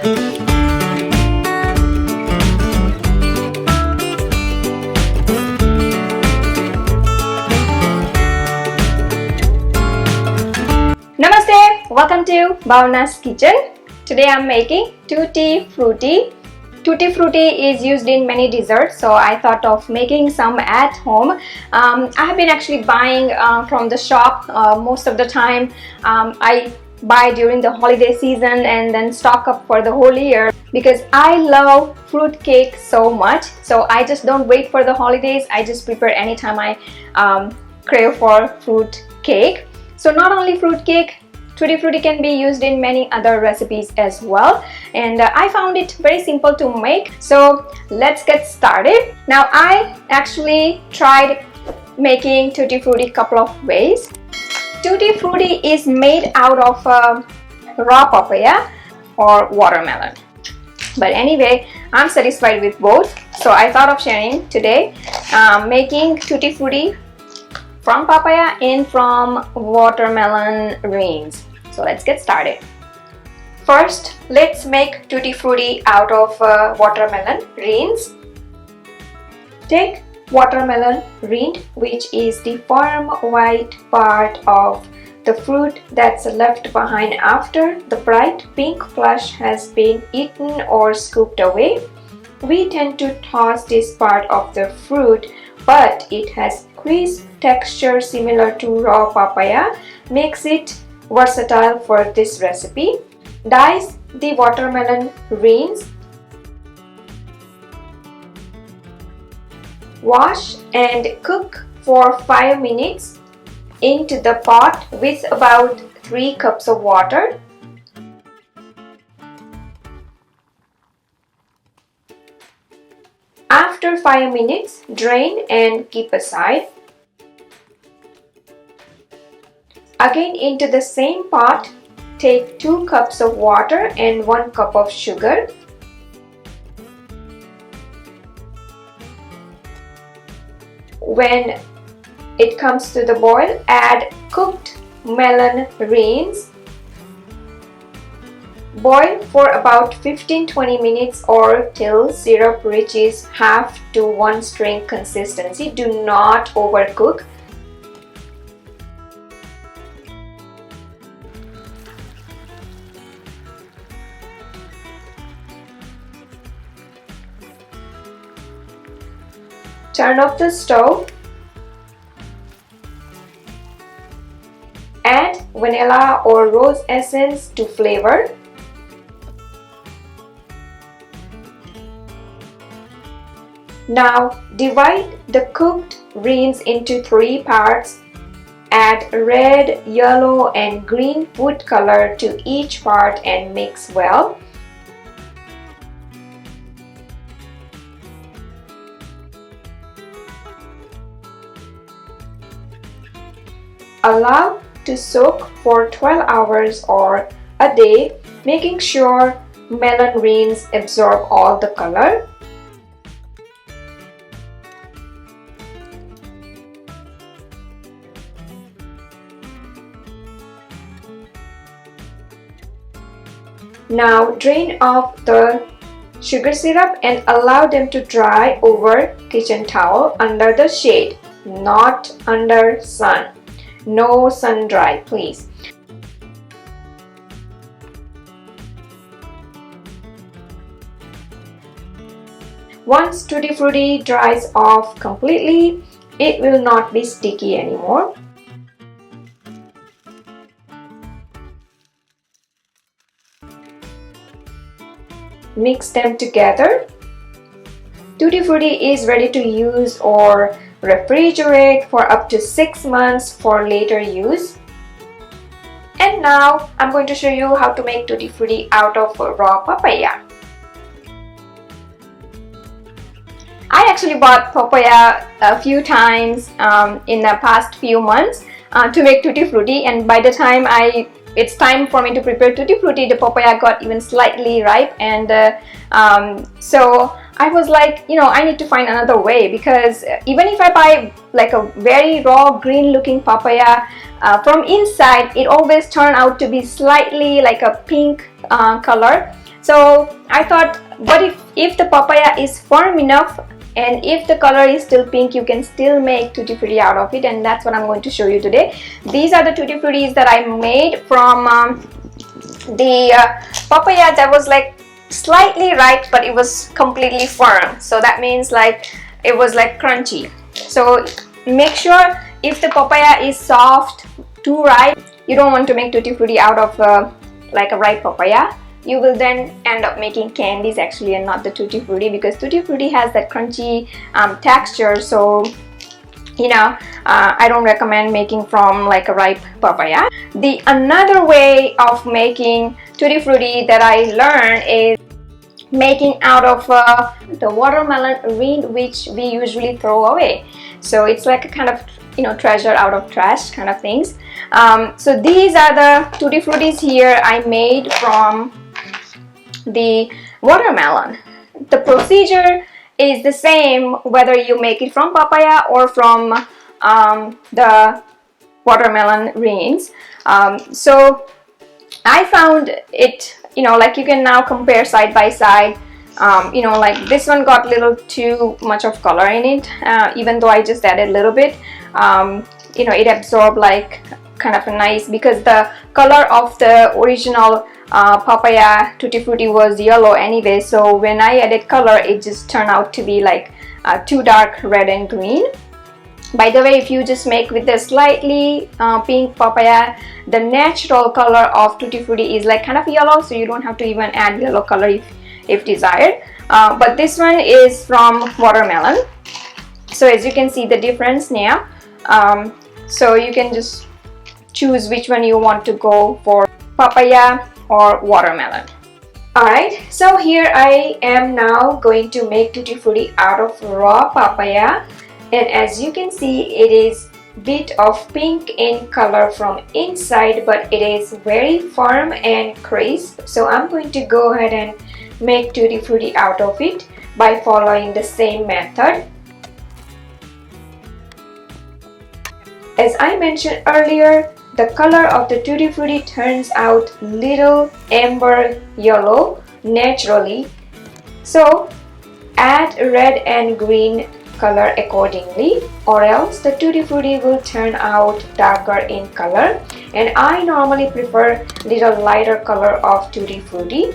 Namaste, welcome to Bhavana's Kitchen. Today I'm making Tutti Frutti. Tutti Frutti is used in many desserts, so I thought of making some at home. I have been actually buying from the shop most of the time. I buy during the holiday season and then stock up for the whole year because I love fruit cake so much. So I just don't wait for the holidays. I just prepare anytime I crave for fruit cake. So not only fruit cake, Tutti Frutti can be used in many other recipes as well, and I found it very simple to make. So let's get started. Now I actually tried making Tutti Frutti a couple of ways. Tutti Frutti is made out of raw papaya or watermelon. But anyway, I'm satisfied with both, so I thought of sharing today making Tutti Frutti from papaya and from watermelon rinds. So let's get started. First, let's make Tutti Frutti out of watermelon rinds. Take watermelon rind, which is the firm white part of the fruit that's left behind after the bright pink flesh has been eaten or scooped away. We tend to toss this part of the fruit, but it has crisp texture similar to raw papaya, makes it versatile for this recipe. Dice the watermelon rinds. Wash and cook for 5 minutes into the pot with about 3 cups of water. After 5 minutes, drain and keep aside. Again, into the same pot, take 2 cups of water and 1 cup of sugar. When it comes to the boil, add cooked melon rinds. Boil for about 15-20 minutes or till syrup reaches half to 1 string consistency. Do not overcook. Turn off the stove. Add vanilla or rose essence to flavor. Now divide the cooked rinds into 3 parts. Add red, yellow and green food color to each part and mix well. Allow to soak for 12 hours or a day, making sure melon rinds absorb all the color. Now drain off the sugar syrup and allow them to dry over kitchen towel under the shade, not under sun. No sun dry, please. Once Tutti Frutti dries off completely, it will not be sticky anymore. Mix them together. Tutti Frutti is ready to use or refrigerate for up to 6 months for later use. And now I'm going to show you how to make Tutti Frutti out of raw papaya. I actually bought papaya a few times in the past few months to make Tutti Frutti, and by the time it's time for me to prepare Tutti Frutti, the papaya got even slightly ripe, and so I was like, I need to find another way, because even if I buy like a very raw green looking papaya, from inside it always turns out to be slightly like a pink color. So I thought, what if the papaya is firm enough and if the color is still pink, you can still make tutti frutti out of it, and that's what I'm going to show you today. These are the tutti fruttis that I made from the papaya that was like slightly ripe, but it was completely firm. So that means like it was like crunchy. So make sure if the papaya is soft, too ripe, you don't want to make tutti frutti out of like a ripe papaya. You will then end up making candies actually, and not the tutti frutti, because tutti frutti has that crunchy texture. So you know, I don't recommend making from like a ripe papaya. The another way of making tutti frutti that I learned is making out of the watermelon rind, which we usually throw away. So it's like a kind of, you know, treasure out of trash kind of things. So these are the tutti fruttis here I made from the watermelon. The procedure is the same whether you make it from papaya or from the watermelon rinds. So I found it, you know, like you can now compare side by side. You know, like this one got a little too much of color in it, even though I just added a little bit. You know, it absorbed like kind of a nice, because the color of the original papaya tutti frutti was yellow anyway, so when I added color it just turned out to be like too dark red and green. By the way, if you just make with the slightly pink papaya, the natural color of tutti frutti is like kind of yellow, so you don't have to even add yellow color if desired. But this one is from watermelon, so as you can see the difference now. So you can just choose which one you want to go for, papaya or watermelon. Alright, so here I am now going to make tutti frutti out of raw papaya, and as you can see it is bit of pink in color from inside, but it is very firm and crisp. So I'm going to go ahead and make tutti frutti out of it by following the same method. As I mentioned earlier, the color of the tutti frutti turns out little amber yellow naturally, so add red and green color accordingly, or else the tutti frutti will turn out darker in color, and I normally prefer little lighter color of tutti frutti.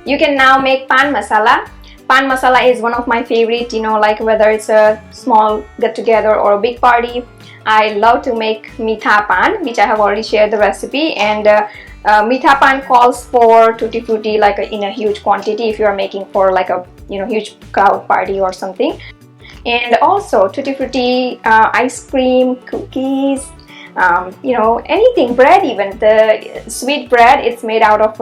You can now make pan masala. Pan masala is one of my favorite, you know, like whether it's a small get together or a big party. I love to make meetha pan, which I have already shared the recipe, and meetha pan calls for tutti frutti like in a huge quantity if you are making for like a, you know, huge crowd party or something. And also tutti frutti, ice cream, cookies, you know, anything, bread, even the sweet bread, it's made out of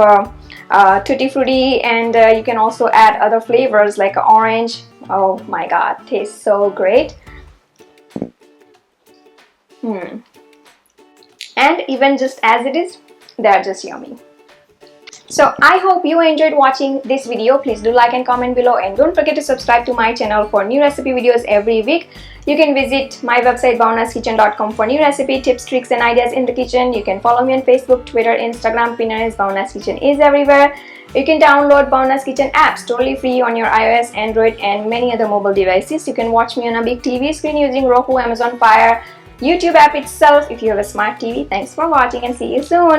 tutti frutti, and you can also add other flavors like orange. Oh my god, tastes so great. And even just as it is, they're just yummy. So I hope you enjoyed watching this video. Please do like and comment below, and don't forget to subscribe to my channel for new recipe videos every week. You can visit my website bhavanaskitchen.com for new recipe tips, tricks and ideas in the kitchen. You can follow me on Facebook, Twitter, Instagram. Pinterest. Bhavana's Kitchen is everywhere. You can download Bhavana's Kitchen apps totally free on your iOS, Android and many other mobile devices. You can watch me on a big TV screen using Roku, Amazon Fire, YouTube app itself if you have a smart TV. Thanks for watching and see you soon.